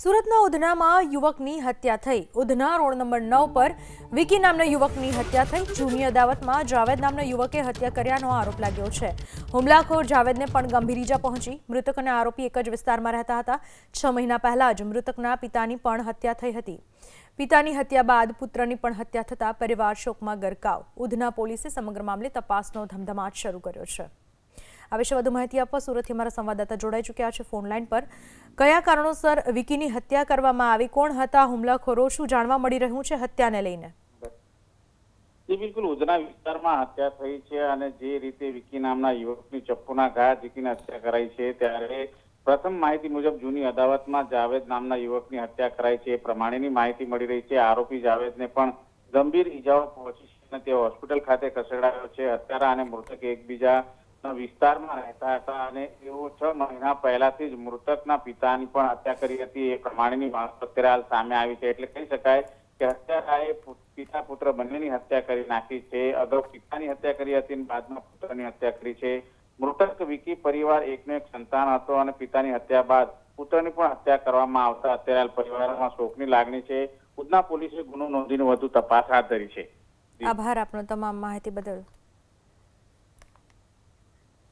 સુરતના ઉધનામાં યુવકની હત્યા થઈ। ઉધના રોડ નંબર 9 પર વિકી નામના યુવકની હત્યા થઈ। જૂની અદાવતમાં જાવેદ નામના યુવકે હત્યા કર્યાનો આરોપ લાગ્યો છે। હુમલાખોર જાવેદને પણ ગંભીર ઈજા પહોંચી। મૃતક અને આરોપી એક જ વિસ્તારમાં રહેતા હતા। 6 મહિના પહેલા જ મૃતકના પિતાની પણ હત્યા થઈ હતી। પિતાની હત્યા બાદ પુત્રની પણ હત્યા થતા પરિવાર શોકમાં ગરકાવ। ઉધના પોલીસે સમગ્ર મામલે તપાસનો ધમધમાટ શરૂ કર્યો છે। આ વિશે વધુ માહિતી આપવા સુરતથી અમારા સંવાદદાતા જોડાઈ ચૂક્યા છે ફોન લાઈન પર। કયા કારણોસર વિકીની હત્યા કરવામાં આવી, કોણ હતા હુમલાખોરો, શું જાણવા મળી રહ્યું છે હત્યાને લઈને? જી બિલકુલ, ઉધના વિસ્તારમાં હત્યા થઈ છે અને જે રીતે વિકી નામના યુવકની ચપ્પુના ઘા ઝીકીને હત્યા કરાઈ છે, ત્યારે પ્રથમ માહિતી મુજબ જૂની અદાવતમાં જાવેદ નામના યુવકની હત્યા કરાઈ છે એ પ્રમાણેની માહિતી મળી રહી છે। આરોપી જાવેદને પણ ગંભીર ઈજાઓ પહોંચી છે અને તે હોસ્પિટલ ખાતે ખસેડાયો છે। હત્યારા અને મૃતક એકબીજા વિસ્તારમાં રહેતા હતા અને તેઓ 6 મહિના પહેલાથી જ મૃતકના પિતાની પણ હત્યા કરી હતી એ પ્રમાણેની અત્યારે હાલ સામે આવી છે। એટલે કહી શકાય કે હત્યારાએ પિતા પુત્ર બંનેની હત્યા કરી નાખી છે। અગાઉ પિતાની હત્યા કરી હતી અને બાદમાં પુત્રની હત્યા કરી છે। મૃતક વિકી પરિવાર એકનો એક સંતાન હતો અને પિતાની હત્યા બાદ પુત્રની પણ હત્યા કરવામાં આવતા અત્યારે હાલ પરિવારમાં શોકની લાગણી છે। ઉધના પોલીસે ગુનો નોંધીને વધુ તપાસ હાથ ધરી છે। આભાર આપનો તમામ માહિતી બદલ।